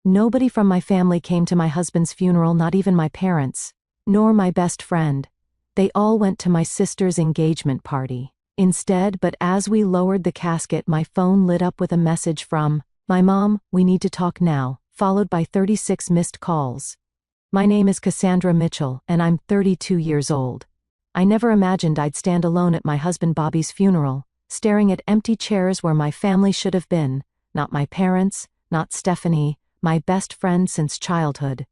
Nobody from my family came to my husband's funeral, not even my parents, nor my best friend. They all went to my sister's engagement party instead, but as we lowered the casket, my phone lit up with a message from my mom: "We need to talk now," followed by 36 missed calls. My name is Cassandra Mitchell, and I'm 32 years old. I never imagined I'd stand alone at my husband Bobby's funeral, staring at empty chairs where my family should have been, not my parents, not Stephanie, my best friend since childhood.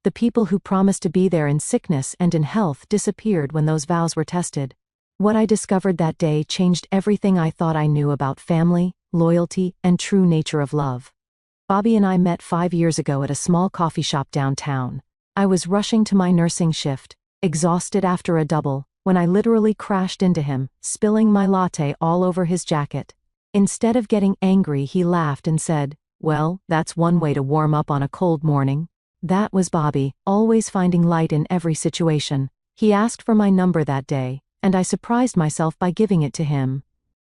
The people who promised to be there in sickness and in health disappeared when those vows were tested. What I discovered that day changed everything I thought I knew about family, loyalty, and true nature of love. Bobby and I met 5 years ago at a small coffee shop downtown. I was rushing to my nursing shift, exhausted after a double, when I literally crashed into him, spilling my latte all over his jacket. Instead of getting angry, he laughed and said, "Well, that's one way to warm up on a cold morning." That was Bobby, always finding light in every situation. He asked for my number that day, and I surprised myself by giving it to him.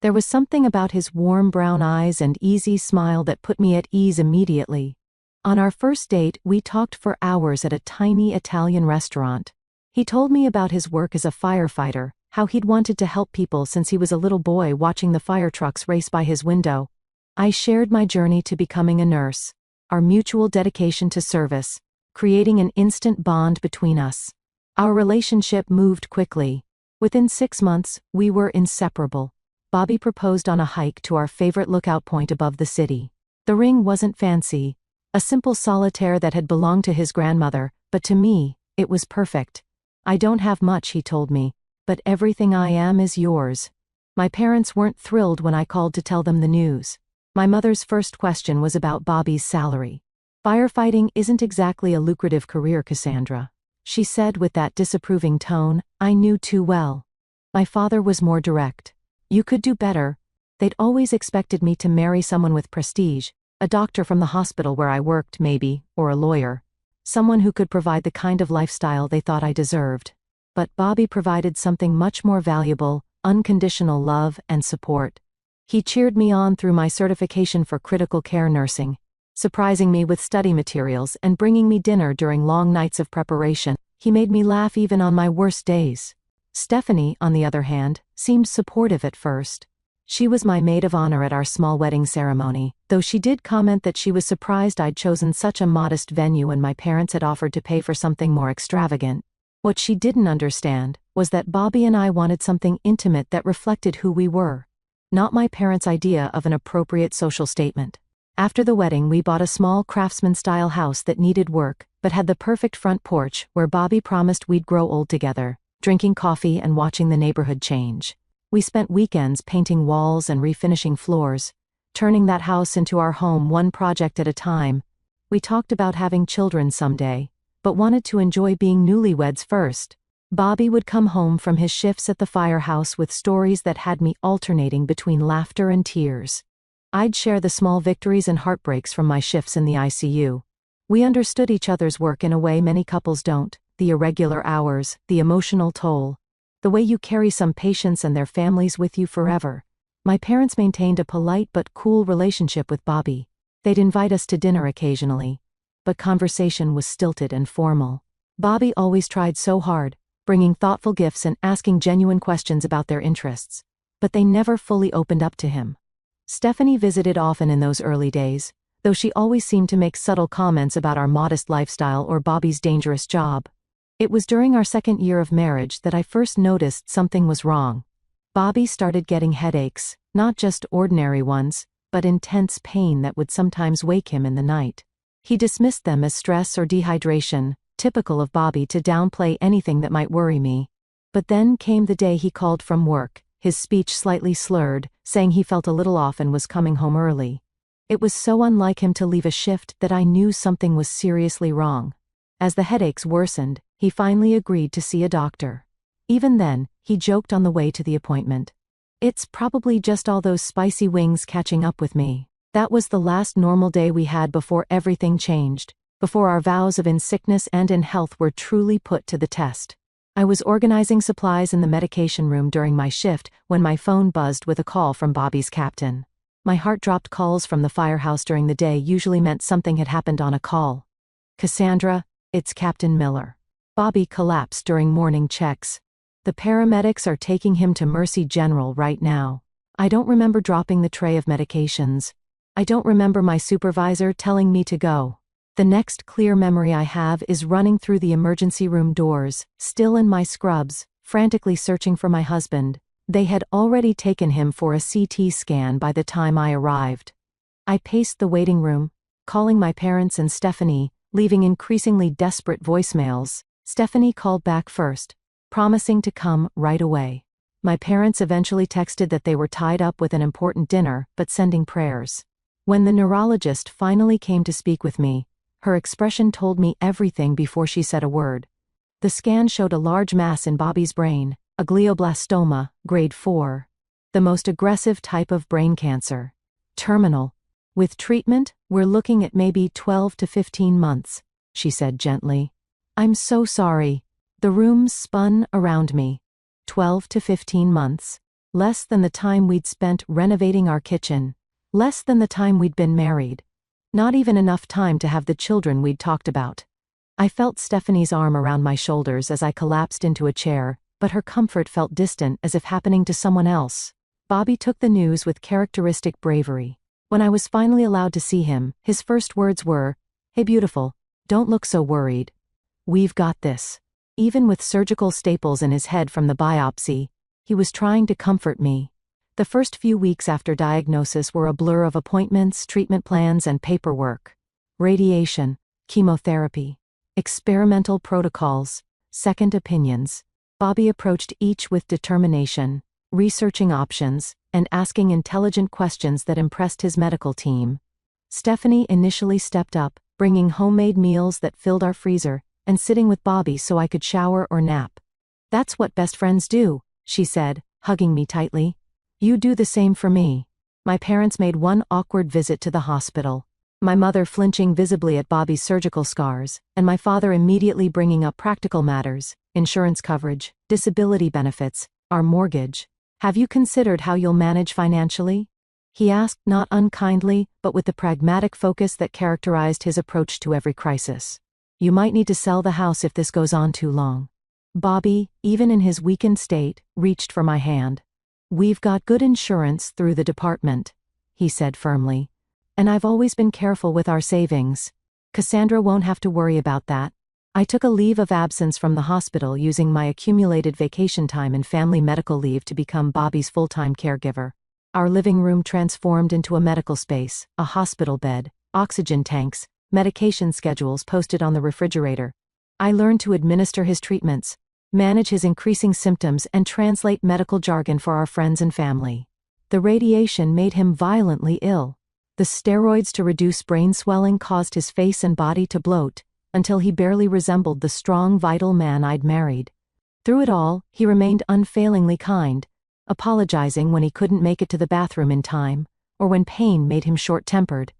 There was something about his warm brown eyes and easy smile that put me at ease immediately. On our first date, we talked for hours at a tiny Italian restaurant. He told me about his work as a firefighter, how he'd wanted to help people since he was a little boy watching the fire trucks race by his window. I shared my journey to becoming a nurse, our mutual dedication to service, creating an instant bond between us. Our relationship moved quickly. Within 6 months, we were inseparable. Bobby proposed on a hike to our favorite lookout point above the city. The ring wasn't fancy, a simple solitaire that had belonged to his grandmother, but to me, it was perfect. "I don't have much," he told me, "but everything I am is yours." My parents weren't thrilled when I called to tell them the news. My mother's first question was about Bobby's salary. "Firefighting isn't exactly a lucrative career, Cassandra," she said with that disapproving tone I knew too well. My father was more direct. "You could do better." They'd always expected me to marry someone with prestige, a doctor from the hospital where I worked maybe, or a lawyer. Someone who could provide the kind of lifestyle they thought I deserved. But Bobby provided something much more valuable: unconditional love and support. He cheered me on through my certification for critical care nursing, surprising me with study materials and bringing me dinner during long nights of preparation. He made me laugh even on my worst days. Stephanie, on the other hand, seemed supportive at first. She was my maid of honor at our small wedding ceremony, though she did comment that she was surprised I'd chosen such a modest venue and my parents had offered to pay for something more extravagant. What she didn't understand was that Bobby and I wanted something intimate that reflected who we were, not my parents' idea of an appropriate social statement. After the wedding, we bought a small craftsman-style house that needed work, but had the perfect front porch where Bobby promised we'd grow old together, drinking coffee and watching the neighborhood change. We spent weekends painting walls and refinishing floors, turning that house into our home one project at a time. We talked about having children someday, but wanted to enjoy being newlyweds first. Bobby would come home from his shifts at the firehouse with stories that had me alternating between laughter and tears. I'd share the small victories and heartbreaks from my shifts in the ICU. We understood each other's work in a way many couples don't: the irregular hours, the emotional toll, the way you carry some patients and their families with you forever. My parents maintained a polite but cool relationship with Bobby. They'd invite us to dinner occasionally, but conversation was stilted and formal. Bobby always tried so hard, bringing thoughtful gifts and asking genuine questions about their interests, but they never fully opened up to him. Stephanie visited often in those early days, though she always seemed to make subtle comments about our modest lifestyle or Bobby's dangerous job. It was during our second year of marriage that I first noticed something was wrong. Bobby started getting headaches, not just ordinary ones, but intense pain that would sometimes wake him in the night. He dismissed them as stress or dehydration, typical of Bobby to downplay anything that might worry me. But then came the day he called from work, his speech slightly slurred, saying he felt a little off and was coming home early. It was so unlike him to leave a shift that I knew something was seriously wrong. As the headaches worsened, he finally agreed to see a doctor. Even then, he joked on the way to the appointment, "It's probably just all those spicy wings catching up with me." That was the last normal day we had before everything changed, before our vows of in sickness and in health were truly put to the test. I was organizing supplies in the medication room during my shift when my phone buzzed with a call from Bobby's captain. My heart dropped. Calls from the firehouse during the day usually meant something had happened on a call. Cassandra, it's Captain Miller. Bobby collapsed during morning checks. The paramedics are taking him to Mercy General right now. I don't remember dropping the tray of medications. I don't remember my supervisor telling me to go. The next clear memory I have is running through the emergency room doors, still in my scrubs, frantically searching for my husband. They had already taken him for a CT scan by the time I arrived. I paced the waiting room, calling my parents and Stephanie, leaving increasingly desperate voicemails. Stephanie called back first, promising to come right away. My parents eventually texted that they were tied up with an important dinner, but sending prayers. When the neurologist finally came to speak with me, her expression told me everything before she said a word. The scan showed a large mass in Bobby's brain, a glioblastoma, grade 4. The most aggressive type of brain cancer. Terminal. With treatment, we're looking at maybe 12 to 15 months, she said gently. I'm so sorry. The room spun around me. 12 to 15 months. Less than the time we'd spent renovating our kitchen. Less than the time we'd been married. Not even enough time to have the children we'd talked about. I felt Stephanie's arm around my shoulders as I collapsed into a chair, but her comfort felt distant, as if happening to someone else. Bobby took the news with characteristic bravery. When I was finally allowed to see him, his first words were, "Hey beautiful, don't look so worried. We've got this." Even with surgical staples in his head from the biopsy, he was trying to comfort me. The first few weeks after diagnosis were a blur of appointments, treatment plans, and paperwork. Radiation, chemotherapy, experimental protocols, second opinions. Bobby approached each with determination, researching options, and asking intelligent questions that impressed his medical team. Stephanie initially stepped up, bringing homemade meals that filled our freezer, and sitting with Bobby so I could shower or nap. "That's what best friends do," she said, hugging me tightly. "You do the same for me." My parents made one awkward visit to the hospital. My mother flinching visibly at Bobby's surgical scars, and my father immediately bringing up practical matters, insurance coverage, disability benefits, our mortgage. "Have you considered how you'll manage financially?" he asked, not unkindly, but with the pragmatic focus that characterized his approach to every crisis. "You might need to sell the house if this goes on too long." Bobby, even in his weakened state, reached for my hand. "We've got good insurance through the department," he said firmly. "And I've always been careful with our savings. Cassandra won't have to worry about that." I took a leave of absence from the hospital, using my accumulated vacation time and family medical leave to become Bobby's full-time caregiver. Our living room transformed into a medical space, a hospital bed, oxygen tanks, medication schedules posted on the refrigerator. I learned to administer his treatments, manage his increasing symptoms, and translate medical jargon for our friends and family. The radiation made him violently ill. The steroids to reduce brain swelling caused his face and body to bloat, until he barely resembled the strong, vital man I'd married. Through it all, he remained unfailingly kind, apologizing when he couldn't make it to the bathroom in time, or when pain made him short-tempered.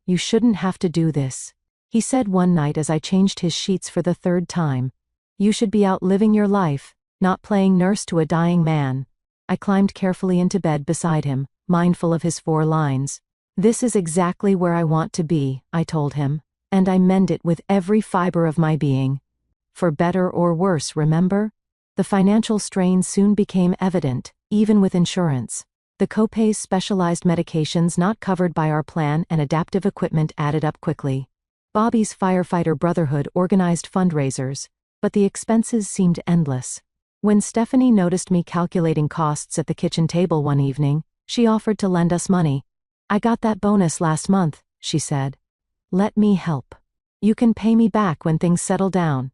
"You shouldn't have to do this," he said one night as I changed his sheets for the third time. "You should be out living your life, not playing nurse to a dying man." I climbed carefully into bed beside him, mindful of his 4 lines. "This is exactly where I want to be," I told him, "and I meant it with every fiber of my being. For better or worse, remember?" The financial strain soon became evident, even with insurance. The copays, specialized medications not covered by our plan, and adaptive equipment added up quickly. Bobby's firefighter brotherhood organized fundraisers, but the expenses seemed endless. When Stephanie noticed me calculating costs at the kitchen table one evening, she offered to lend us money. "I got that bonus last month," she said. "Let me help. You can pay me back when things settle down."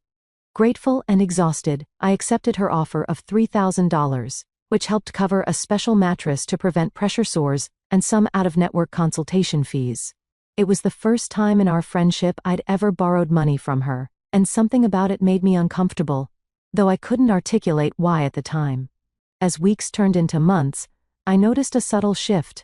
Grateful and exhausted, I accepted her offer of $3,000, which helped cover a special mattress to prevent pressure sores and some out-of-network consultation fees. It was the first time in our friendship I'd ever borrowed money from her, and something about it made me uncomfortable, though I couldn't articulate why at the time. As weeks turned into months, I noticed a subtle shift.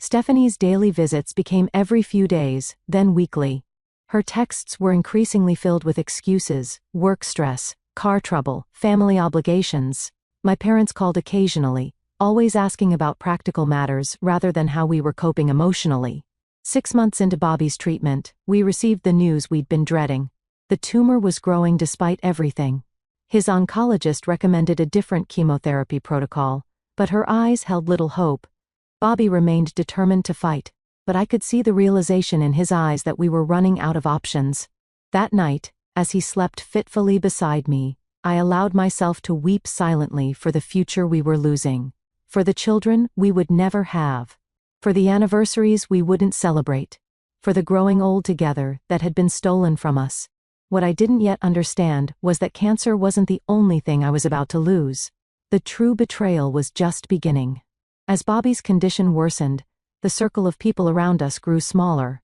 Stephanie's daily visits became every few days, then weekly. Her texts were increasingly filled with excuses, work stress, car trouble, family obligations. My parents called occasionally, always asking about practical matters rather than how we were coping emotionally. 6 months into Bobby's treatment, we received the news we'd been dreading. The tumor was growing despite everything. His oncologist recommended a different chemotherapy protocol, but her eyes held little hope. Bobby remained determined to fight, but I could see the realization in his eyes that we were running out of options. That night, as he slept fitfully beside me, I allowed myself to weep silently for the future we were losing, for the children we would never have, for the anniversaries we wouldn't celebrate, for the growing old together that had been stolen from us. What I didn't yet understand was that cancer wasn't the only thing I was about to lose. The true betrayal was just beginning. As Bobby's condition worsened, the circle of people around us grew smaller.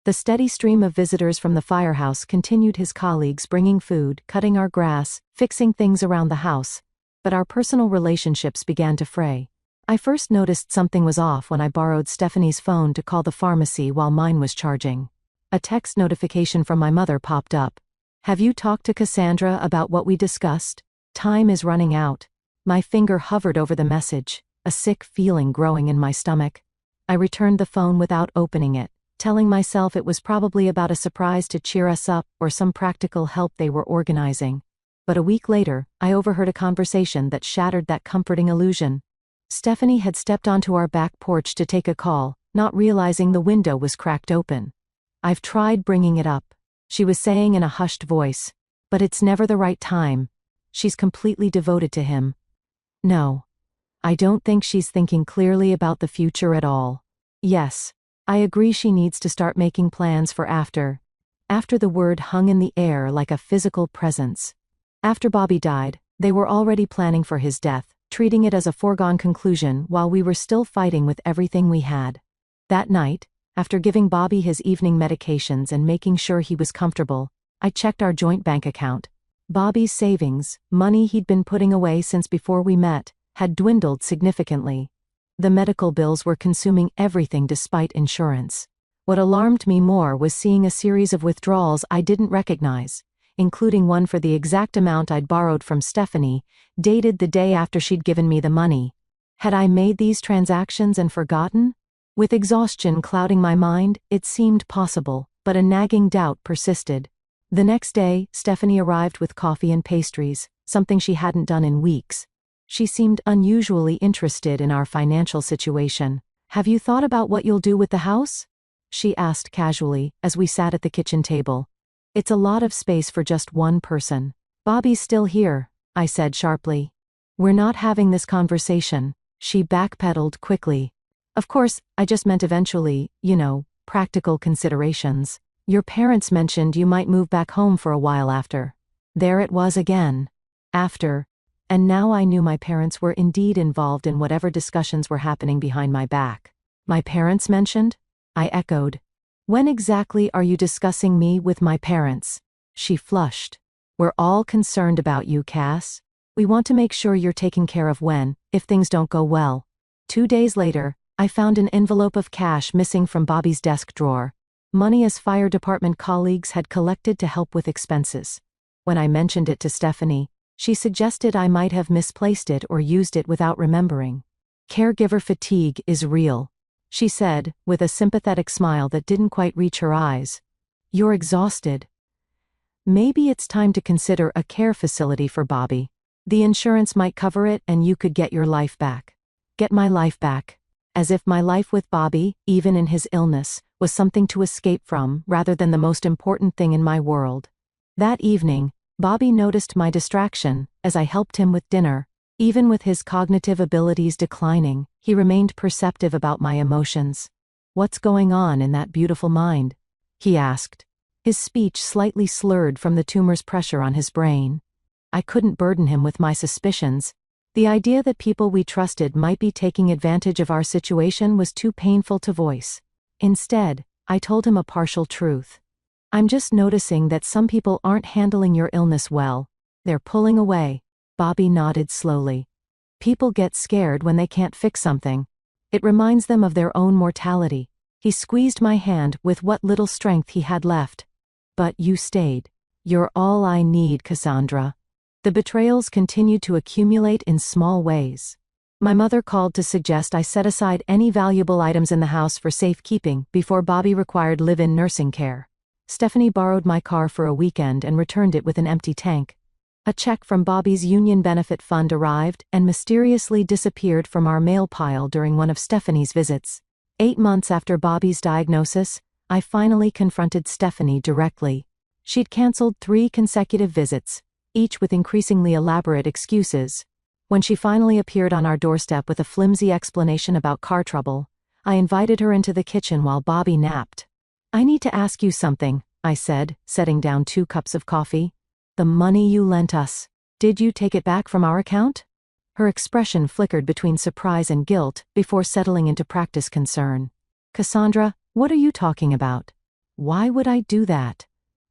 The steady stream of visitors from the firehouse continued, his colleagues bringing food, cutting our grass, fixing things around the house, but our personal relationships began to fray. I first noticed something was off when I borrowed Stephanie's phone to call the pharmacy while mine was charging. A text notification from my mother popped up. "Have you talked to Cassandra about what we discussed? Time is running out." My finger hovered over the message, a sick feeling growing in my stomach. I returned the phone without opening it, telling myself it was probably about a surprise to cheer us up or some practical help they were organizing. But a week later, I overheard a conversation that shattered that comforting illusion. Stephanie had stepped onto our back porch to take a call, not realizing the window was cracked open. "I've tried bringing it up," she was saying in a hushed voice, "but it's never the right time. She's completely devoted to him." No. I don't think she's thinking clearly about the future at all. Yes, I agree she needs to start making plans for after. After the word hung in the air like a physical presence. After Bobby died, they were already planning for his death, treating it as a foregone conclusion while we were still fighting with everything we had. That night, after giving Bobby his evening medications and making sure he was comfortable, I checked our joint bank account. Bobby's savings, money he'd been putting away since before we met, had dwindled significantly. The medical bills were consuming everything despite insurance. What alarmed me more was seeing a series of withdrawals I didn't recognize, including one for the exact amount I'd borrowed from Stephanie, dated the day after she'd given me the money. Had I made these transactions and forgotten? With exhaustion clouding my mind, it seemed possible, but a nagging doubt persisted. The next day, Stephanie arrived with coffee and pastries, something she hadn't done in weeks. She seemed unusually interested in our financial situation. "Have you thought about what you'll do with the house?" she asked casually, as we sat at the kitchen table. "It's a lot of space for just one person." "Bobby's still here," I said sharply. "We're not having this conversation," she backpedaled quickly. "Of course, I just meant eventually, practical considerations. Your parents mentioned you might move back home for a while after." There it was again. After. And now I knew my parents were indeed involved in whatever discussions were happening behind my back. "My parents mentioned?" I echoed. "When exactly are you discussing me with my parents?" She flushed. "We're all concerned about you, Cass. We want to make sure you're taken care of if things don't go well." 2 days later, I found an envelope of cash missing from Bobby's desk drawer. Money his fire department colleagues had collected to help with expenses. When I mentioned it to Stephanie, she suggested I might have misplaced it or used it without remembering. "Caregiver fatigue is real," she said, with a sympathetic smile that didn't quite reach her eyes. "You're exhausted. Maybe it's time to consider a care facility for Bobby. The insurance might cover it and you could get your life back." Get my life back. As if my life with Bobby, even in his illness, was something to escape from rather than the most important thing in my world. That evening, Bobby noticed my distraction as I helped him with dinner. Even with his cognitive abilities declining, he remained perceptive about my emotions. "What's going on in that beautiful mind?" he asked. His speech slightly slurred from the tumor's pressure on his brain. I couldn't burden him with my suspicions. The idea that people we trusted might be taking advantage of our situation was too painful to voice. Instead, I told him a partial truth. "I'm just noticing that some people aren't handling your illness well. They're pulling away." Bobby nodded slowly. "People get scared when they can't fix something. It reminds them of their own mortality." He squeezed my hand with what little strength he had left. "But you stayed. You're all I need, Cassandra." The betrayals continued to accumulate in small ways. My mother called to suggest I set aside any valuable items in the house for safekeeping before Bobby required live-in nursing care. Stephanie borrowed my car for a weekend and returned it with an empty tank. A check from Bobby's union benefit fund arrived and mysteriously disappeared from our mail pile during one of Stephanie's visits. 8 months after Bobby's diagnosis, I finally confronted Stephanie directly. She'd canceled 3 consecutive visits, each with increasingly elaborate excuses. When she finally appeared on our doorstep with a flimsy explanation about car trouble, I invited her into the kitchen while Bobby napped. "I need to ask you something," I said, setting down 2 cups of coffee. "The money you lent us, did you take it back from our account?" Her expression flickered between surprise and guilt before settling into practiced concern. "Cassandra, what are you talking about? Why would I do that?"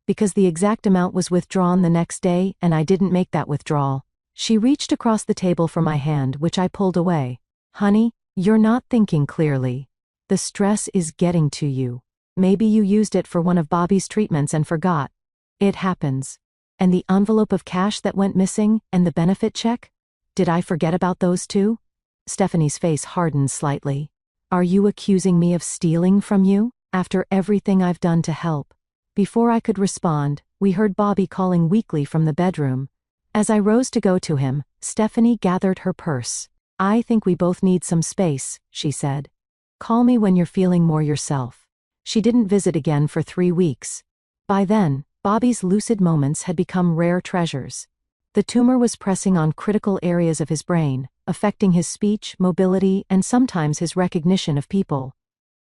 "Because the exact amount was withdrawn the next day and I didn't make that withdrawal." She reached across the table for my hand, which I pulled away. "Honey, you're not thinking clearly. The stress is getting to you. Maybe you used it for one of Bobby's treatments and forgot. It happens. And the envelope of cash that went missing and the benefit check? Did I forget about those too?" Stephanie's face hardened slightly. "Are you accusing me of stealing from you, after everything I've done to help?" Before I could respond, we heard Bobby calling weakly from the bedroom. As I rose to go to him, Stephanie gathered her purse. "I think we both need some space," she said. "Call me when you're feeling more yourself." She didn't visit again for 3 weeks. By then, Bobby's lucid moments had become rare treasures. The tumor was pressing on critical areas of his brain, affecting his speech, mobility, and sometimes his recognition of people.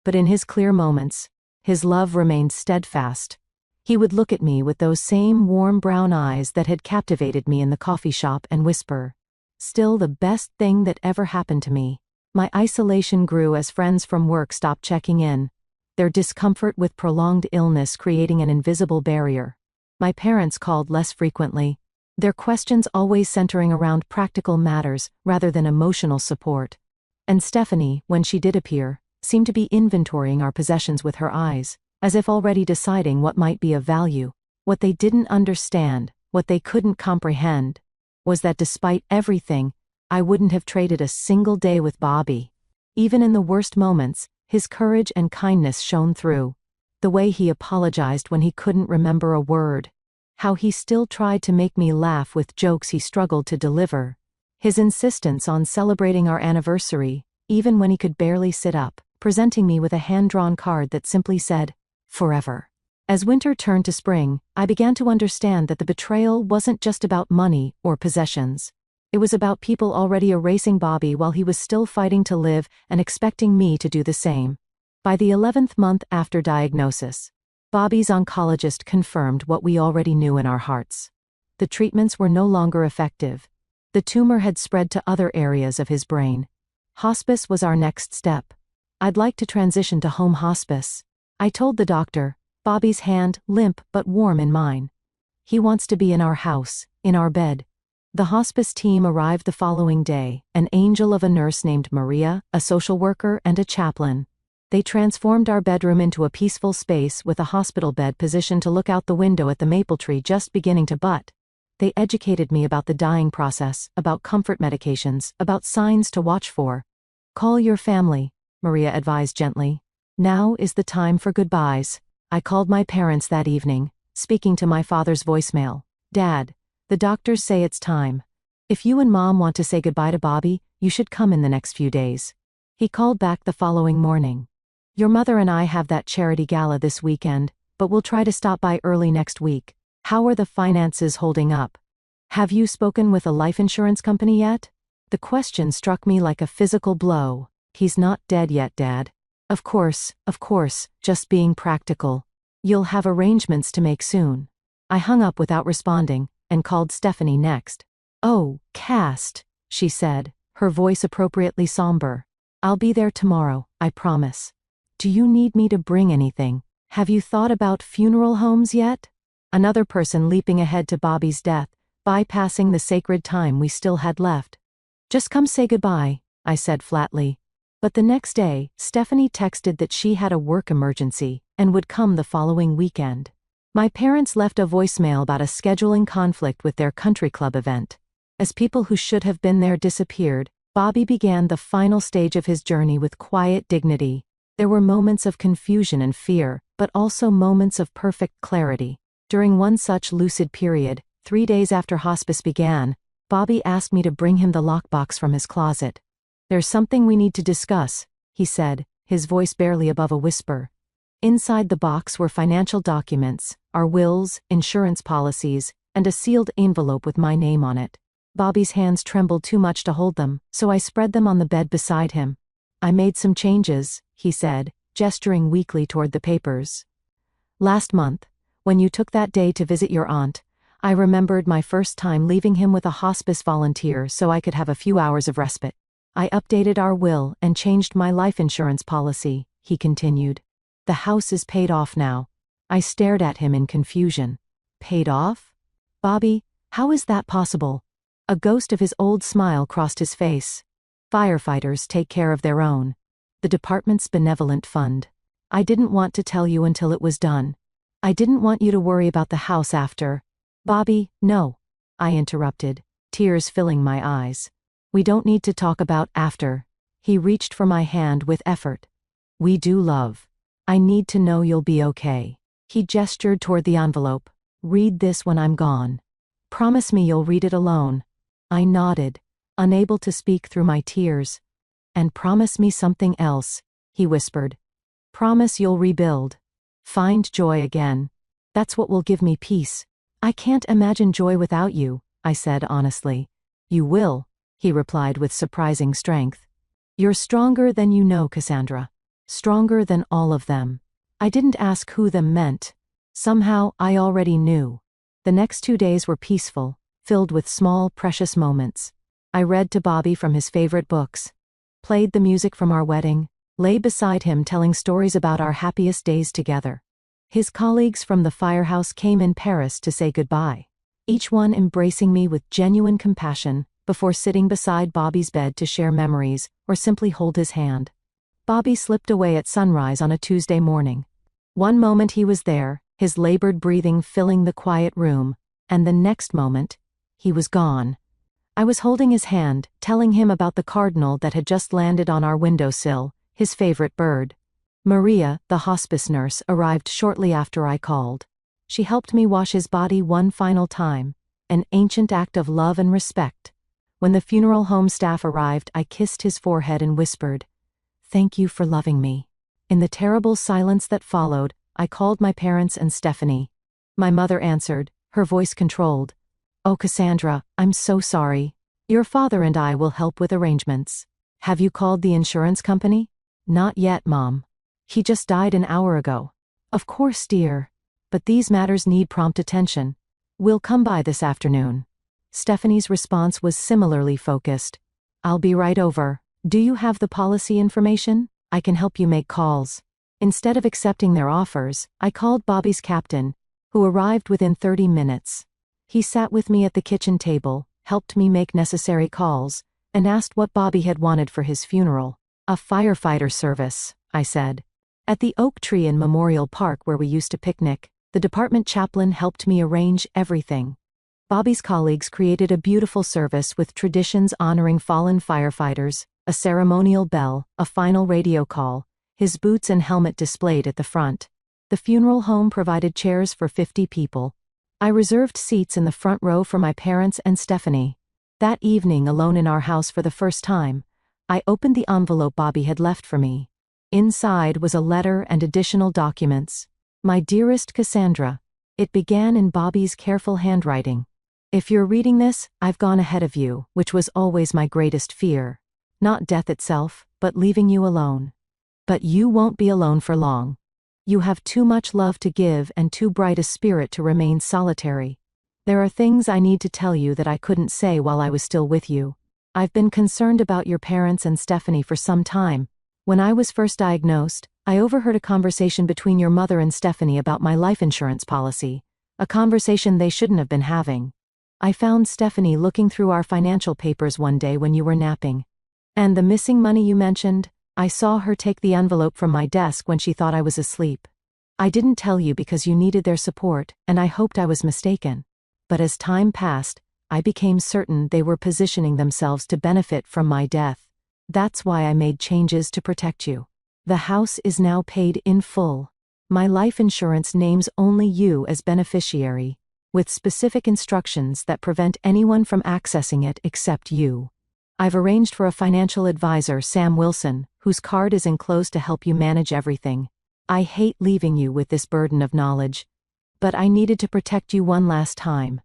But in his clear moments, his love remained steadfast. He would look at me with those same warm brown eyes that had captivated me in the coffee shop and whisper, "Still the best thing that ever happened to me." My isolation grew as friends from work stopped checking in, their discomfort with prolonged illness creating an invisible barrier. My parents called less frequently, their questions always centering around practical matters rather than emotional support. And Stephanie, when she did appear, seemed to be inventorying our possessions with her eyes, as if already deciding what might be of value. What they didn't understand, what they couldn't comprehend, was that despite everything, I wouldn't have traded a single day with Bobby. Even in the worst moments, his courage and kindness shone through. The way he apologized when he couldn't remember a word. How he still tried to make me laugh with jokes he struggled to deliver. His insistence on celebrating our anniversary, even when he could barely sit up, presenting me with a hand-drawn card that simply said, "Forever." As winter turned to spring, I began to understand that the betrayal wasn't just about money or possessions. It was about people already erasing Bobby while he was still fighting to live and expecting me to do the same. By the 11th month after diagnosis, Bobby's oncologist confirmed what we already knew in our hearts. The treatments were no longer effective. The tumor had spread to other areas of his brain. Hospice was our next step. "I'd like to transition to home hospice," I told the doctor, Bobby's hand limp but warm in mine. "He wants to be in our house, in our bed." The hospice team arrived the following day, an angel of a nurse named Maria, a social worker, and a chaplain. They transformed our bedroom into a peaceful space with a hospital bed positioned to look out the window at the maple tree just beginning to bud. They educated me about the dying process, about comfort medications, about signs to watch for. "Call your family," Maria advised gently. "Now is the time for goodbyes." I called my parents that evening, speaking to my father's voicemail. "Dad, the doctors say it's time. If you and Mom want to say goodbye to Bobby, you should come in the next few days." He called back the following morning. "Your mother and I have that charity gala this weekend, but we'll try to stop by early next week. How are the finances holding up? Have you spoken with a life insurance company yet?" The question struck me like a physical blow. "He's not dead yet, Dad." Of course, just being practical. "You'll have arrangements to make soon." I hung up without responding, and called Stephanie next. "Oh, Cast," she said, her voice appropriately somber. "I'll be there tomorrow, I promise. Do you need me to bring anything? Have you thought about funeral homes yet?" Another person leaping ahead to Bobby's death, bypassing the sacred time we still had left. "Just come say goodbye," I said flatly. But the next day, Stephanie texted that she had a work emergency and would come the following weekend. My parents left a voicemail about a scheduling conflict with their country club event. As people who should have been there disappeared, Bobby began the final stage of his journey with quiet dignity. There were moments of confusion and fear, but also moments of perfect clarity. During one such lucid period, 3 days after hospice began, Bobby asked me to bring him the lockbox from his closet. "There's something we need to discuss," he said, his voice barely above a whisper. Inside the box were financial documents, our wills, insurance policies, and a sealed envelope with my name on it. Bobby's hands trembled too much to hold them, so I spread them on the bed beside him. "I made some changes," he said, gesturing weakly toward the papers. "Last month, when you took that day to visit your aunt, I remembered my first time leaving him with a hospice volunteer so I could have a few hours of respite. I updated our will and changed my life insurance policy," he continued. "The house is paid off now." I stared at him in confusion. "Paid off? Bobby, how is that possible?" A ghost of his old smile crossed his face. "Firefighters take care of their own. The department's benevolent fund. I didn't want to tell you until it was done. I didn't want you to worry about the house after." "Bobby, no," I interrupted, tears filling my eyes. "We don't need to talk about after." He reached for my hand with effort. "We do, love. I need to know you'll be okay." He gestured toward the envelope. "Read this when I'm gone. Promise me you'll read it alone." I nodded, unable to speak through my tears. "And promise me something else," he whispered. "Promise you'll rebuild. Find joy again. That's what will give me peace." "I can't imagine joy without you," I said honestly. "You will," he replied with surprising strength. "You're stronger than you know, Cassandra. Stronger than all of them." I didn't ask who them meant. Somehow, I already knew. The next 2 days were peaceful, filled with small, precious moments. I read to Bobby from his favorite books, played the music from our wedding, lay beside him telling stories about our happiest days together. His colleagues from the firehouse came in Paris to say goodbye, each one embracing me with genuine compassion before sitting beside Bobby's bed to share memories or simply hold his hand. Bobby slipped away at sunrise on a Tuesday morning. One moment he was there, his labored breathing filling the quiet room, and the next moment, he was gone. I was holding his hand, telling him about the cardinal that had just landed on our windowsill, his favorite bird. Maria, the hospice nurse, arrived shortly after I called. She helped me wash his body one final time, an ancient act of love and respect. When the funeral home staff arrived, I kissed his forehead and whispered, "Thank you for loving me." In the terrible silence that followed, I called my parents and Stephanie. My mother answered, her voice controlled. "Oh, Cassandra, I'm so sorry. Your father and I will help with arrangements. Have you called the insurance company?" "Not yet, Mom. He just died an hour ago." "Of course, dear. But these matters need prompt attention. We'll come by this afternoon." Stephanie's response was similarly focused. "I'll be right over. Do you have the policy information? I can help you make calls." Instead of accepting their offers, I called Bobby's captain, who arrived within 30 minutes. He sat with me at the kitchen table, helped me make necessary calls, and asked what Bobby had wanted for his funeral. "A firefighter service," I said. At the oak tree in Memorial Park where we used to picnic, the department chaplain helped me arrange everything. Bobby's colleagues created a beautiful service with traditions honoring fallen firefighters, a ceremonial bell, a final radio call, his boots and helmet displayed at the front. The funeral home provided chairs for 50 people. I reserved seats in the front row for my parents and Stephanie. That evening, alone in our house for the first time, I opened the envelope Bobby had left for me. Inside was a letter and additional documents. "My dearest Cassandra," it began in Bobby's careful handwriting. "If you're reading this, I've gone ahead of you, which was always my greatest fear. Not death itself, but leaving you alone. But you won't be alone for long. You have too much love to give and too bright a spirit to remain solitary. There are things I need to tell you that I couldn't say while I was still with you. I've been concerned about your parents and Stephanie for some time. When I was first diagnosed, I overheard a conversation between your mother and Stephanie about my life insurance policy, a conversation they shouldn't have been having. I found Stephanie looking through our financial papers one day when you were napping. And the missing money you mentioned, I saw her take the envelope from my desk when she thought I was asleep. I didn't tell you because you needed their support, and I hoped I was mistaken. But as time passed, I became certain they were positioning themselves to benefit from my death. That's why I made changes to protect you. The house is now paid in full. My life insurance names only you as beneficiary, with specific instructions that prevent anyone from accessing it except you. I've arranged for a financial advisor, Sam Wilson, whose card is enclosed to help you manage everything. I hate leaving you with this burden of knowledge, but I needed to protect you one last time.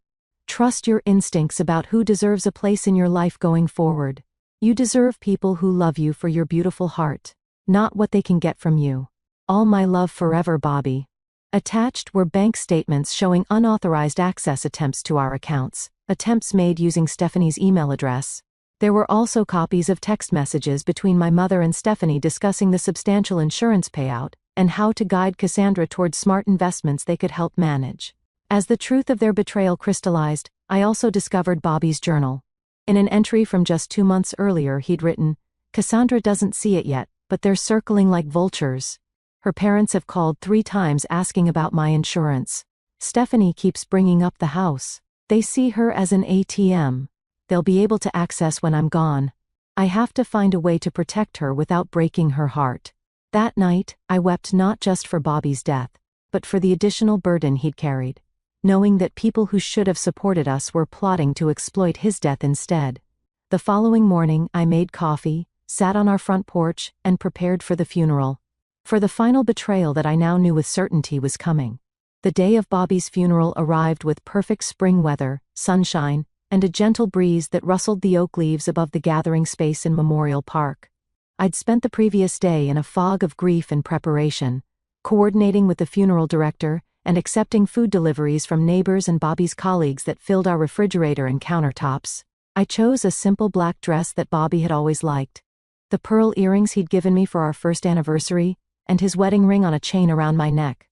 Trust your instincts about who deserves a place in your life going forward. You deserve people who love you for your beautiful heart, not what they can get from you. All my love forever, Bobby. Attached were bank statements showing unauthorized access attempts to our accounts, attempts made using Stephanie's email address. There were also copies of text messages between my mother and Stephanie discussing the substantial insurance payout and how to guide Cassandra toward smart investments they could help manage. As the truth of their betrayal crystallized, I also discovered Bobby's journal. In an entry from just 2 months earlier, he'd written, "Cassandra doesn't see it yet, but they're circling like vultures. Her parents have called 3 times asking about my insurance. Stephanie keeps bringing up the house. They see her as an ATM. They'll be able to access when I'm gone. I have to find a way to protect her without breaking her heart." That night, I wept not just for Bobby's death, but for the additional burden he'd carried, knowing that people who should have supported us were plotting to exploit his death instead. The following morning, I made coffee, sat on our front porch, and prepared for the funeral. For the final betrayal that I now knew with certainty was coming. The day of Bobby's funeral arrived with perfect spring weather, sunshine, and a gentle breeze that rustled the oak leaves above the gathering space in Memorial Park. I'd spent the previous day in a fog of grief and preparation, coordinating with the funeral director and accepting food deliveries from neighbors and Bobby's colleagues that filled our refrigerator and countertops. I chose a simple black dress that Bobby had always liked, the pearl earrings he'd given me for our first anniversary, and his wedding ring on a chain around my neck.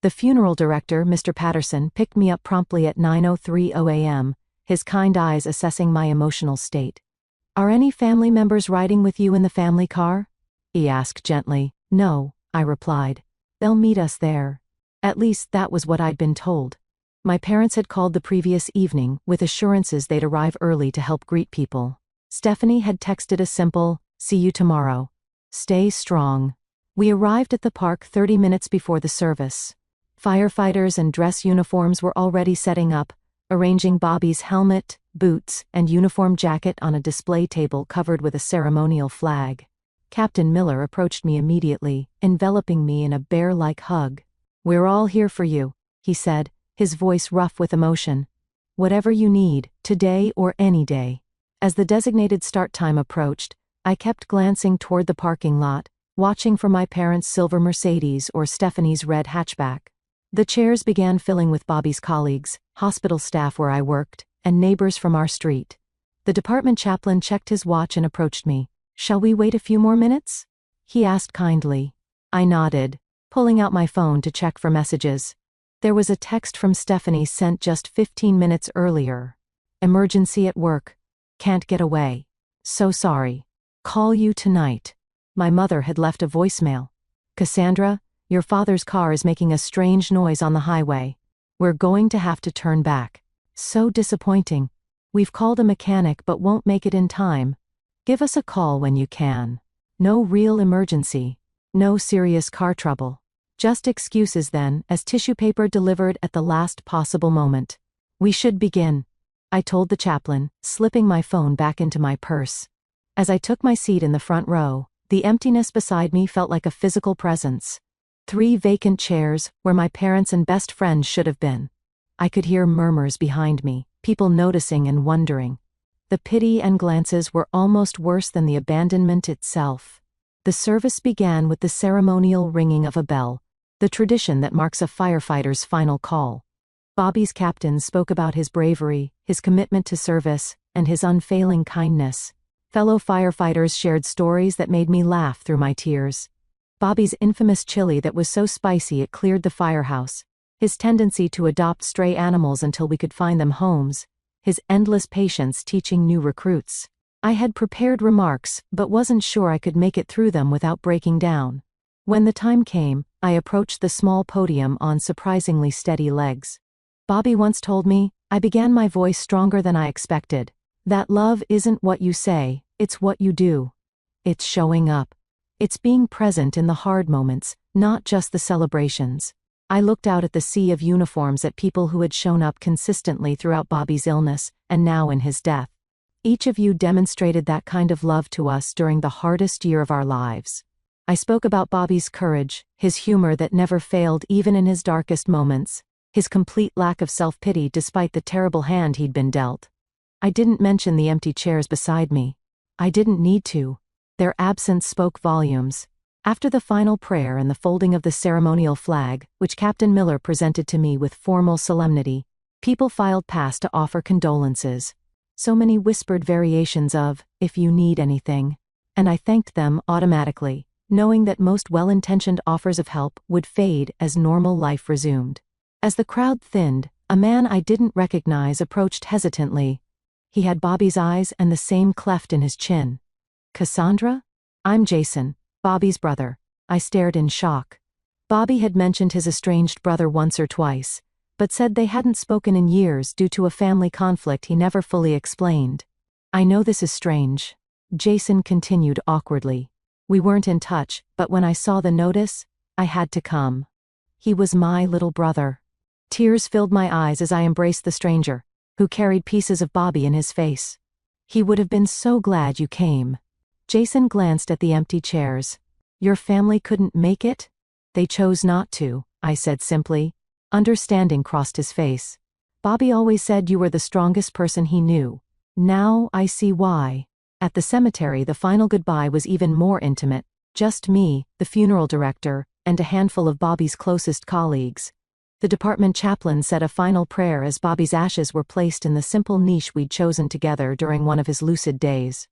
The funeral director, Mr. Patterson, picked me up promptly at 9:30 a.m., his kind eyes assessing my emotional state. "Are any family members riding with you in the family car?" he asked gently. "No," I replied. "They'll meet us there." At least that was what I'd been told. My parents had called the previous evening with assurances they'd arrive early to help greet people. Stephanie had texted a simple, "See you tomorrow. Stay strong." We arrived at the park 30 minutes before the service. Firefighters in dress uniforms were already setting up, arranging Bobby's helmet, boots, and uniform jacket on a display table covered with a ceremonial flag. Captain Miller approached me immediately, enveloping me in a bear-like hug. "We're all here for you," he said, his voice rough with emotion. "Whatever you need, today or any day." As the designated start time approached, I kept glancing toward the parking lot, watching for my parents' silver Mercedes or Stephanie's red hatchback. The chairs began filling with Bobby's colleagues, hospital staff where I worked, and neighbors from our street. The department chaplain checked his watch and approached me. "Shall we wait a few more minutes?" he asked kindly. I nodded, pulling out my phone to check for messages. There was a text from Stephanie sent just 15 minutes earlier. "Emergency at work. Can't get away. So sorry. Call you tonight." My mother had left a voicemail. "Cassandra, your father's car is making a strange noise on the highway. We're going to have to turn back. So disappointing. We've called a mechanic but won't make it in time. Give us a call when you can. No real emergency. No serious car trouble. Just excuses then, as tissue paper delivered at the last possible moment. We should begin," I told the chaplain, slipping my phone back into my purse. As I took my seat in the front row, the emptiness beside me felt like a physical presence. 3 vacant chairs, where my parents and best friends should have been. I could hear murmurs behind me, people noticing and wondering. The pity and glances were almost worse than the abandonment itself. The service began with the ceremonial ringing of a bell, the tradition that marks a firefighter's final call. Bobby's captain spoke about his bravery, his commitment to service, and his unfailing kindness. Fellow firefighters shared stories that made me laugh through my tears. Bobby's infamous chili that was so spicy it cleared the firehouse, his tendency to adopt stray animals until we could find them homes, his endless patience teaching new recruits. I had prepared remarks, but wasn't sure I could make it through them without breaking down. When the time came, I approached the small podium on surprisingly steady legs. "Bobby once told me, I began, my voice stronger than I expected. That love isn't what you say, it's what you do. It's showing up. It's being present in the hard moments, not just the celebrations. I looked out at the sea of uniforms, at people who had shown up consistently throughout Bobby's illness, and now in his death. Each of you demonstrated that kind of love to us during the hardest year of our lives. I spoke about Bobby's courage, his humor that never failed even in his darkest moments, his complete lack of self-pity despite the terrible hand he'd been dealt. I didn't mention the empty chairs beside me. I didn't need to. Their absence spoke volumes. After the final prayer and the folding of the ceremonial flag, which Captain Miller presented to me with formal solemnity, people filed past to offer condolences. So many whispered variations of, "if you need anything." And I thanked them automatically, knowing that most well-intentioned offers of help would fade as normal life resumed. As the crowd thinned, a man I didn't recognize approached hesitantly. He had Bobby's eyes and the same cleft in his chin. "Cassandra? I'm Jason, Bobby's brother." I stared in shock. Bobby had mentioned his estranged brother once or twice, but said they hadn't spoken in years due to a family conflict he never fully explained. "I know this is strange," Jason continued awkwardly. "We weren't in touch, but when I saw the notice, I had to come. He was my little brother." Tears filled my eyes as I embraced the stranger, who carried pieces of Bobby in his face. "He would have been so glad you came." Jason glanced at the empty chairs. "Your family couldn't make it?" "They chose not to," I said simply. Understanding crossed his face. "Bobby always said you were the strongest person he knew. Now I see why." At the cemetery, the final goodbye was even more intimate. Just me, the funeral director, and a handful of Bobby's closest colleagues. The department chaplain said a final prayer as Bobby's ashes were placed in the simple niche we'd chosen together during one of his lucid days.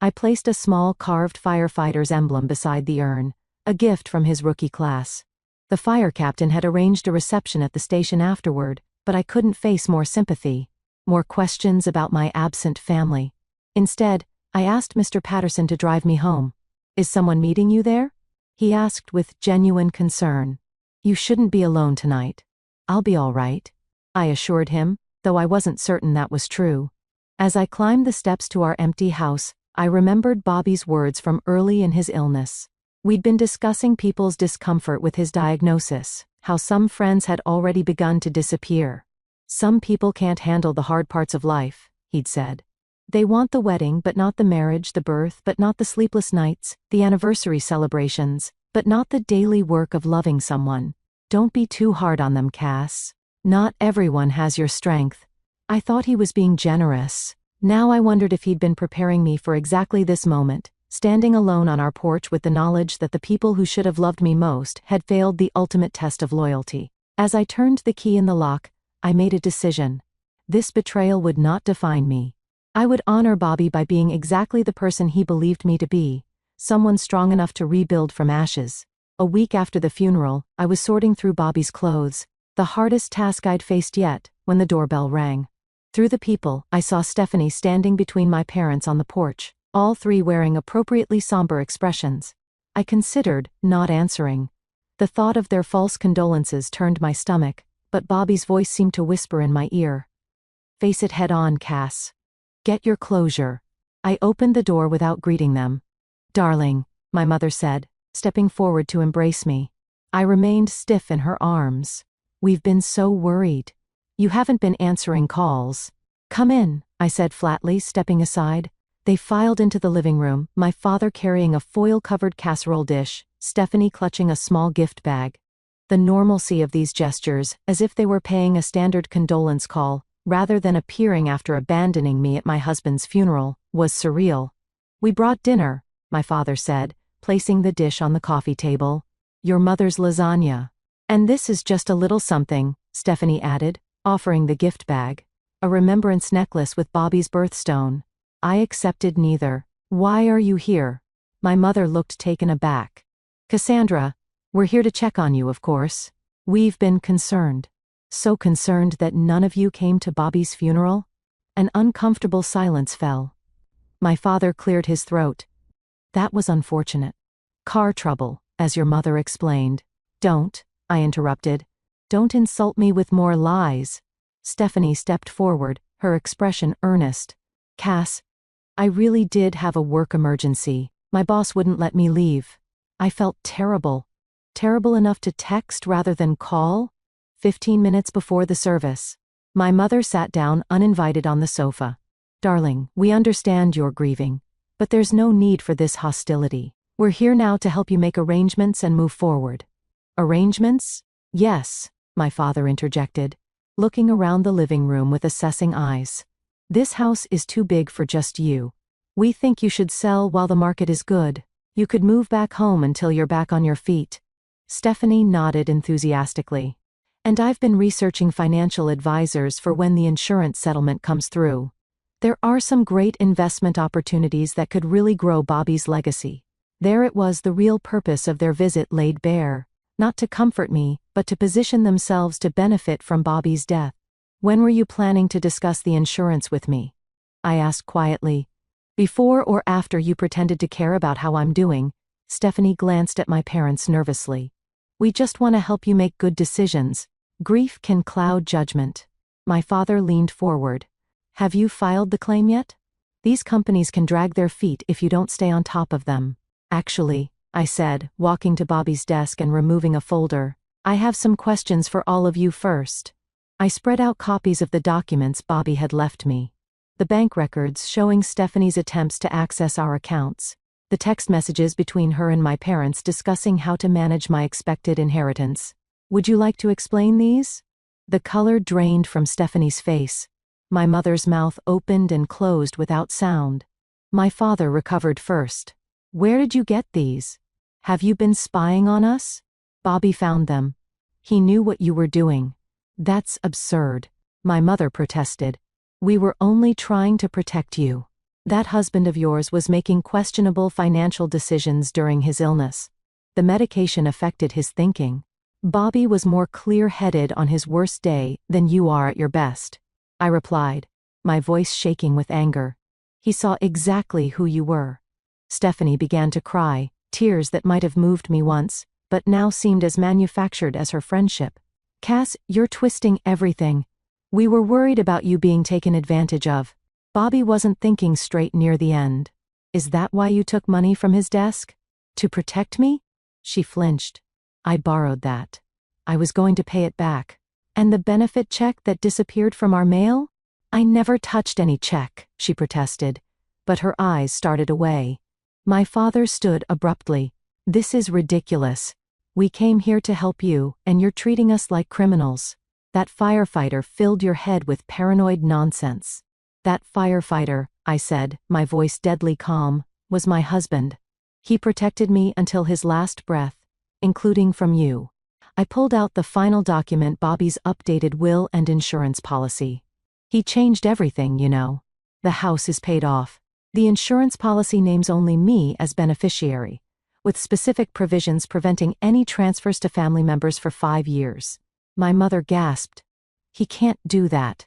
I placed a small carved firefighter's emblem beside the urn, a gift from his rookie class. The fire captain had arranged a reception at the station afterward, but I couldn't face more sympathy, more questions about my absent family. Instead, I asked Mr. Patterson to drive me home. "Is someone meeting you there?" he asked with genuine concern. "You shouldn't be alone tonight." "I'll be all right," I assured him, though I wasn't certain that was true. As I climbed the steps to our empty house, I remembered Bobby's words from early in his illness. We'd been discussing people's discomfort with his diagnosis, how some friends had already begun to disappear. "Some people can't handle the hard parts of life," he'd said. "They want the wedding but not the marriage, the birth but not the sleepless nights, the anniversary celebrations, but not the daily work of loving someone. Don't be too hard on them, Cass. Not everyone has your strength." I thought he was being generous. Now I wondered if he'd been preparing me for exactly this moment, standing alone on our porch with the knowledge that the people who should have loved me most had failed the ultimate test of loyalty. As I turned the key in the lock, I made a decision. This betrayal would not define me. I would honor Bobby by being exactly the person he believed me to be, someone strong enough to rebuild from ashes. A week after the funeral, I was sorting through Bobby's clothes, the hardest task I'd faced yet, when the doorbell rang. Through the people, I saw Stephanie standing between my parents on the porch, all three wearing appropriately somber expressions. I considered not answering. The thought of their false condolences turned my stomach, but Bobby's voice seemed to whisper in my ear. "Face it head on, Cass. Get your closure." I opened the door without greeting them. "Darling," my mother said, stepping forward to embrace me. I remained stiff in her arms. "We've been so worried. You haven't been answering calls." "Come in," I said flatly, stepping aside. They filed into the living room, my father carrying a foil-covered casserole dish, Stephanie clutching a small gift bag. The normalcy of these gestures, as if they were paying a standard condolence call, rather than appearing after abandoning me at my husband's funeral, was surreal. "We brought dinner," my father said, placing the dish on the coffee table. "Your mother's lasagna. And this is just a little something," Stephanie added, offering the gift bag. "A remembrance necklace with Bobby's birthstone." I accepted neither. "Why are you here?" My mother looked taken aback. "Cassandra, we're here to check on you, of course. We've been concerned." "So concerned that none of you came to Bobby's funeral?" An uncomfortable silence fell. My father cleared his throat. "That was unfortunate. Car trouble, as your mother explained." "Don't," I interrupted. "Don't insult me with more lies." Stephanie stepped forward, her expression earnest. Cass, I really did have a work emergency. My boss wouldn't let me leave. I felt terrible. Terrible enough to text rather than call? 15 minutes before the service. My mother sat down uninvited on the sofa. Darling, we understand you're grieving, but there's no need for this hostility. We're here now to help you make arrangements and move forward. Arrangements? Yes, my father interjected, looking around the living room with assessing eyes. This house is too big for just you. We think you should sell while the market is good. You could move back home until you're back on your feet. Stephanie nodded enthusiastically. And I've been researching financial advisors for when the insurance settlement comes through. There are some great investment opportunities that could really grow Bobby's legacy. There it was, the real purpose of their visit laid bare. Not to comfort me, but to position themselves to benefit from Bobby's death. When were you planning to discuss the insurance with me? I asked quietly. Before or after you pretended to care about how I'm doing? Stephanie glanced at my parents nervously. We just want to help you make good decisions. Grief can cloud judgment. My father leaned forward. Have you filed the claim yet? These companies can drag their feet if you don't stay on top of them. Actually, I said, walking to Bobby's desk and removing a folder, I have some questions for all of you first. I spread out copies of the documents Bobby had left me. The bank records showing Stephanie's attempts to access our accounts. The text messages between her and my parents discussing how to manage my expected inheritance. Would you like to explain these? The color drained from Stephanie's face. My mother's mouth opened and closed without sound. My father recovered first. Where did you get these? Have you been spying on us? Bobby found them. He knew what you were doing. That's absurd. My mother protested. We were only trying to protect you. That husband of yours was making questionable financial decisions during his illness. The medication affected his thinking. Bobby was more clear-headed on his worst day than you are at your best. I replied, my voice shaking with anger. He saw exactly who you were. Stephanie began to cry, tears that might have moved me once, but now seemed as manufactured as her friendship. Cass, you're twisting everything. We were worried about you being taken advantage of. Bobby wasn't thinking straight near the end. Is that why you took money from his desk? To protect me? She flinched. I borrowed that. I was going to pay it back. And the benefit check that disappeared from our mail? I never touched any check, she protested, but her eyes started away. My father stood abruptly. This is ridiculous. We came here to help you, and you're treating us like criminals. That firefighter filled your head with paranoid nonsense. That firefighter, I said, my voice deadly calm, was my husband. He protected me until his last breath, including from you. I pulled out the final document, Bobby's updated will and insurance policy. He changed everything, you know. The house is paid off. The insurance policy names only me as beneficiary, with specific provisions preventing any transfers to family members for 5 years. My mother gasped. He can't do that.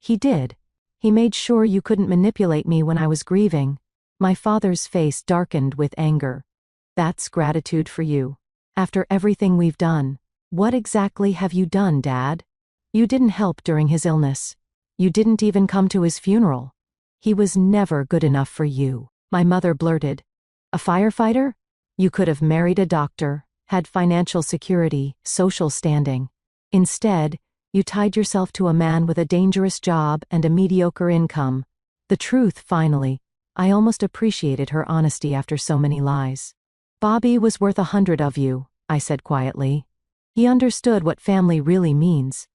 He did. He made sure you couldn't manipulate me when I was grieving. My father's face darkened with anger. That's gratitude for you. After everything we've done. What exactly have you done, Dad? You didn't help during his illness. You didn't even come to his funeral. He was never good enough for you. My mother blurted. A firefighter? You could have married a doctor, had financial security, social standing. Instead, you tied yourself to a man with a dangerous job and a mediocre income. The truth, finally. I almost appreciated her honesty after so many lies. Bobby was worth 100 of you, I said quietly. He understood what family really means.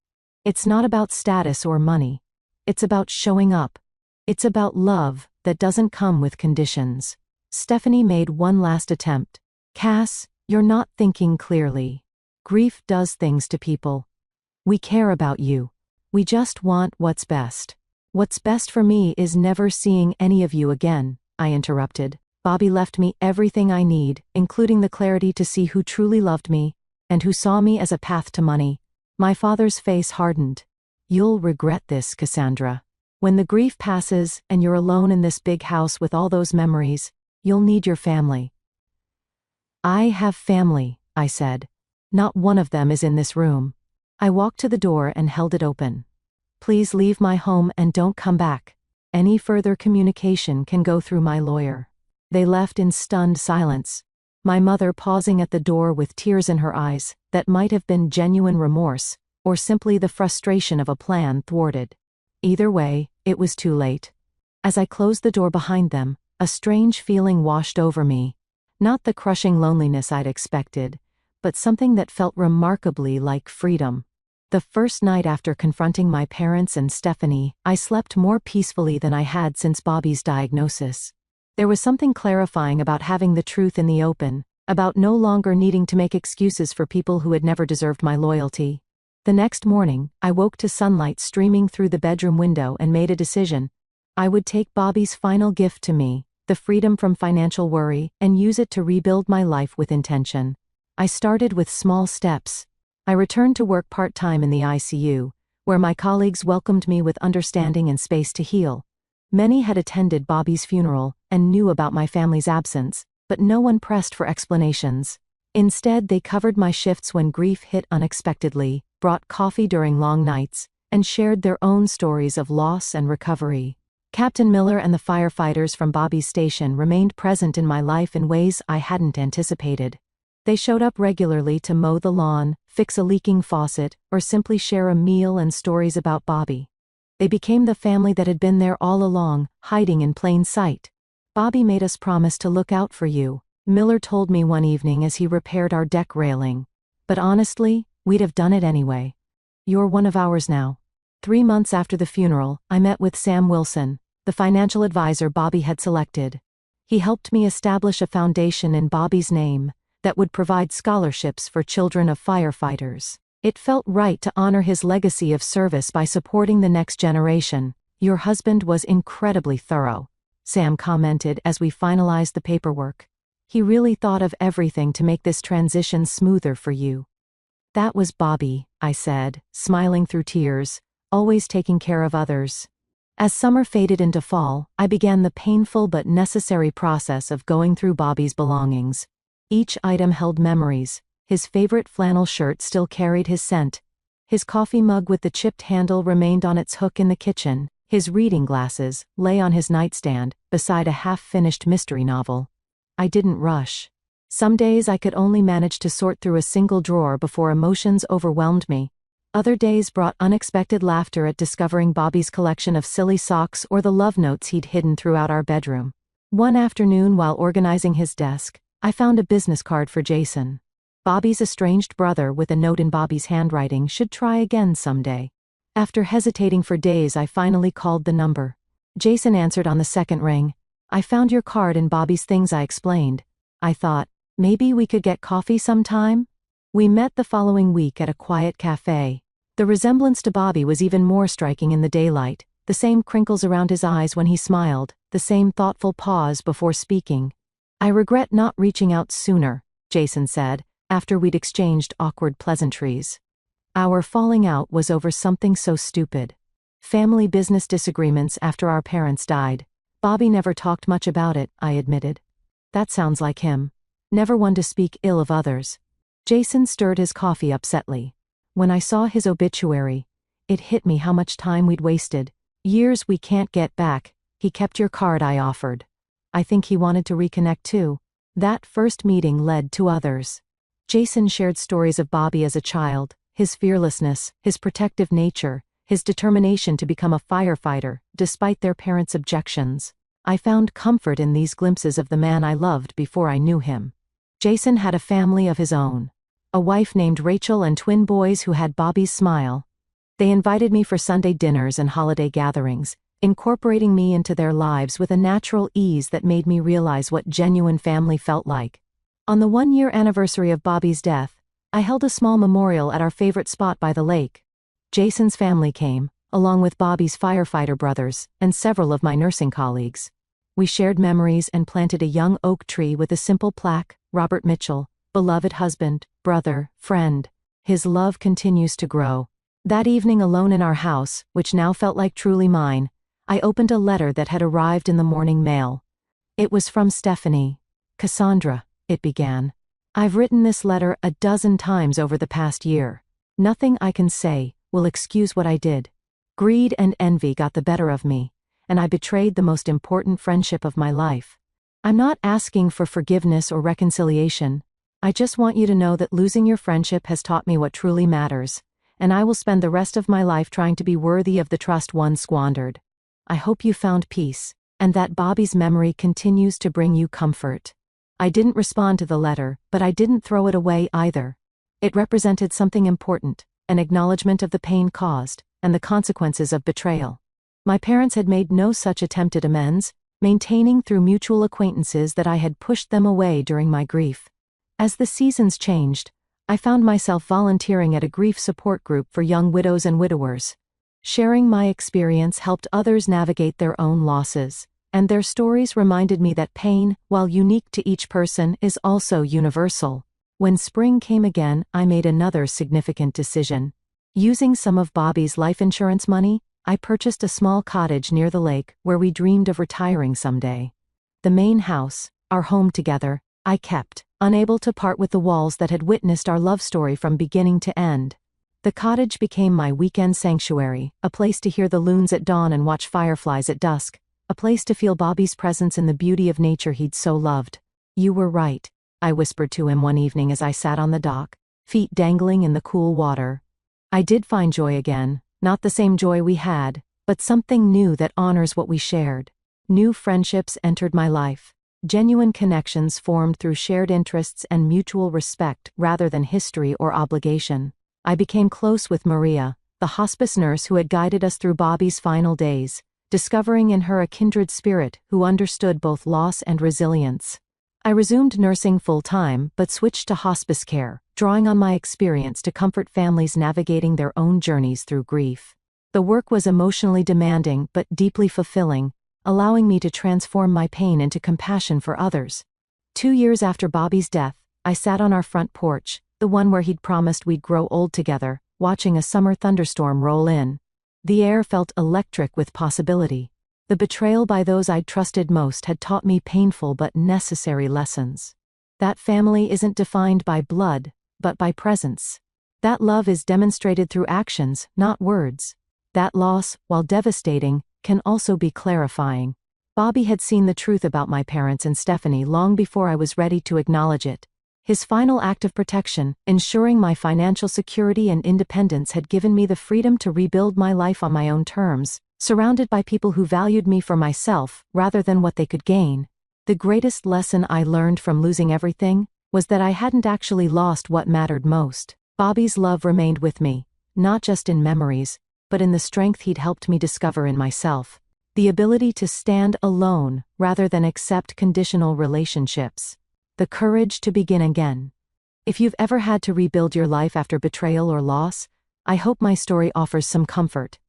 It's not about status or money. It's about showing up. It's about love that doesn't come with conditions. Stephanie made one last attempt. Cass, you're not thinking clearly. Grief does things to people. We care about you. We just want what's best. What's best for me is never seeing any of you again, I interrupted. Bobby left me everything I need, including the clarity to see who truly loved me, and who saw me as a path to money. My father's face hardened. You'll regret this, Cassandra. When the grief passes and you're alone in this big house with all those memories, you'll need your family. I have family, I said. Not one of them is in this room. I walked to the door and held it open. Please leave my home and don't come back. Any further communication can go through my lawyer." They left in stunned silence, my mother pausing at the door with tears in her eyes that might have been genuine remorse, or simply the frustration of a plan thwarted. Either way, it was too late. As I closed the door behind them, a strange feeling washed over me. Not the crushing loneliness I'd expected, but something that felt remarkably like freedom. The first night after confronting my parents and Stephanie, I slept more peacefully than I had since Bobby's diagnosis. There was something clarifying about having the truth in the open, about no longer needing to make excuses for people who had never deserved my loyalty. The next morning, I woke to sunlight streaming through the bedroom window and made a decision. I would take Bobby's final gift to me, the freedom from financial worry, and use it to rebuild my life with intention. I started with small steps. I returned to work part-time in the ICU, where my colleagues welcomed me with understanding and space to heal. Many had attended Bobby's funeral and knew about my family's absence, but no one pressed for explanations. Instead, they covered my shifts when grief hit unexpectedly, brought coffee during long nights, and shared their own stories of loss and recovery. Captain Miller and the firefighters from Bobby's station remained present in my life in ways I hadn't anticipated. They showed up regularly to mow the lawn, fix a leaking faucet, or simply share a meal and stories about Bobby. They became the family that had been there all along, hiding in plain sight. "Bobby made us promise to look out for you," Miller told me one evening as he repaired our deck railing. "But honestly, we'd have done it anyway. You're one of ours now." 3 months after the funeral, I met with Sam Wilson, the financial advisor Bobby had selected. He helped me establish a foundation in Bobby's name that would provide scholarships for children of firefighters. It felt right to honor his legacy of service by supporting the next generation. "Your husband was incredibly thorough," Sam commented as we finalized the paperwork. "He really thought of everything to make this transition smoother for you." "That was Bobby," I said, smiling through tears, always taking care of others. As summer faded into fall, I began the painful but necessary process of going through Bobby's belongings. Each item held memories. His favorite flannel shirt still carried his scent. His coffee mug with the chipped handle remained on its hook in the kitchen. His reading glasses lay on his nightstand, beside a half-finished mystery novel. I didn't rush. Some days I could only manage to sort through a single drawer before emotions overwhelmed me. Other days brought unexpected laughter at discovering Bobby's collection of silly socks or the love notes he'd hidden throughout our bedroom. One afternoon while organizing his desk, I found a business card for Jason. Bobby's estranged brother with a note in Bobby's handwriting should try again someday. After hesitating for days, I finally called the number. Jason answered on the second ring. "I found your card in Bobby's things," I explained. I thought, maybe we could get coffee sometime? We met the following week at a quiet cafe. The resemblance to Bobby was even more striking in the daylight, the same crinkles around his eyes when he smiled, the same thoughtful pause before speaking. "I regret not reaching out sooner," Jason said, after we'd exchanged awkward pleasantries. Our falling out was over something so stupid. Family business disagreements after our parents died. Bobby never talked much about it, I admitted. "That sounds like him. Never one to speak ill of others." Jason stirred his coffee upsetly. When I saw his obituary, it hit me how much time we'd wasted. "Years we can't get back." "He kept your card," I offered. I think he wanted to reconnect too. That first meeting led to others. Jason shared stories of Bobby as a child, his fearlessness, his protective nature, his determination to become a firefighter, despite their parents' objections. I found comfort in these glimpses of the man I loved before I knew him. Jason had a family of his own. A wife named Rachel and twin boys who had Bobby's smile. They invited me for Sunday dinners and holiday gatherings, incorporating me into their lives with a natural ease that made me realize what genuine family felt like. On the 1-year anniversary of Bobby's death, I held a small memorial at our favorite spot by the lake. Jason's family came, along with Bobby's firefighter brothers, and several of my nursing colleagues. We shared memories and planted a young oak tree with a simple plaque, "Robert Mitchell, beloved husband, brother, friend. His love continues to grow." That evening alone in our house, which now felt like truly mine, I opened a letter that had arrived in the morning mail. It was from Stephanie. "Cassandra," it began. "I've written this letter a dozen times over the past year. Nothing I can say will excuse what I did. Greed and envy got the better of me, and I betrayed the most important friendship of my life. I'm not asking for forgiveness or reconciliation. I just want you to know that losing your friendship has taught me what truly matters, and I will spend the rest of my life trying to be worthy of the trust one squandered. I hope you found peace, and that Bobby's memory continues to bring you comfort. I didn't respond to the letter, but I didn't throw it away either. It represented something important, an acknowledgement of the pain caused, and the consequences of betrayal. My parents had made no such attempt at amends, maintaining through mutual acquaintances that I had pushed them away during my grief. As the seasons changed, I found myself volunteering at a grief support group for young widows and widowers. Sharing my experience helped others navigate their own losses, and their stories reminded me that pain, while unique to each person, is also universal. When spring came again, I made another significant decision. Using some of Bobby's life insurance money, I purchased a small cottage near the lake where we dreamed of retiring someday. The main house, our home together, I kept, unable to part with the walls that had witnessed our love story from beginning to end. The cottage became my weekend sanctuary, a place to hear the loons at dawn and watch fireflies at dusk, a place to feel Bobby's presence in the beauty of nature he'd so loved. "You were right," I whispered to him one evening as I sat on the dock, feet dangling in the cool water. I did find joy again, not the same joy we had, but something new that honors what we shared. New friendships entered my life. Genuine connections formed through shared interests and mutual respect rather than history or obligation. I became close with Maria, the hospice nurse who had guided us through Bobby's final days, discovering in her a kindred spirit who understood both loss and resilience. I resumed nursing full-time but switched to hospice care, drawing on my experience to comfort families navigating their own journeys through grief. The work was emotionally demanding but deeply fulfilling, allowing me to transform my pain into compassion for others. 2 years after Bobby's death, I sat on our front porch, the one where he'd promised we'd grow old together, watching a summer thunderstorm roll in. The air felt electric with possibility. The betrayal by those I'd trusted most had taught me painful but necessary lessons. That family isn't defined by blood, but by presence. That love is demonstrated through actions, not words. That loss, while devastating, can also be clarifying. Bobby had seen the truth about my parents and Stephanie long before I was ready to acknowledge it. His final act of protection, ensuring my financial security and independence, had given me the freedom to rebuild my life on my own terms, surrounded by people who valued me for myself rather than what they could gain. The greatest lesson I learned from losing everything was that I hadn't actually lost what mattered most. Bobby's love remained with me, not just in memories, but in the strength he'd helped me discover in myself. The ability to stand alone rather than accept conditional relationships. The courage to begin again. If you've ever had to rebuild your life after betrayal or loss, I hope my story offers some comfort.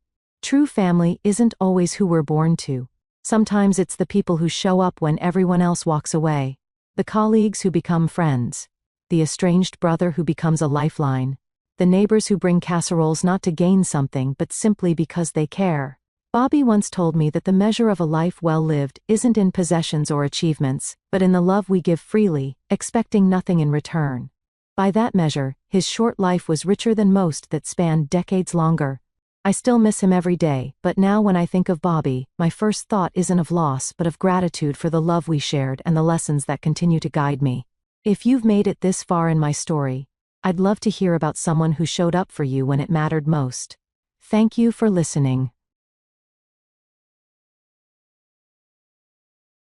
True family isn't always who we're born to. Sometimes it's the people who show up when everyone else walks away. The colleagues who become friends. The estranged brother who becomes a lifeline. The neighbors who bring casseroles not to gain something but simply because they care. Bobby once told me that the measure of a life well lived isn't in possessions or achievements, but in the love we give freely, expecting nothing in return. By that measure, his short life was richer than most that spanned decades longer. I still miss him every day, but now when I think of Bobby, my first thought isn't of loss but of gratitude for the love we shared and the lessons that continue to guide me. If you've made it this far in my story, I'd love to hear about someone who showed up for you when it mattered most. Thank you for listening.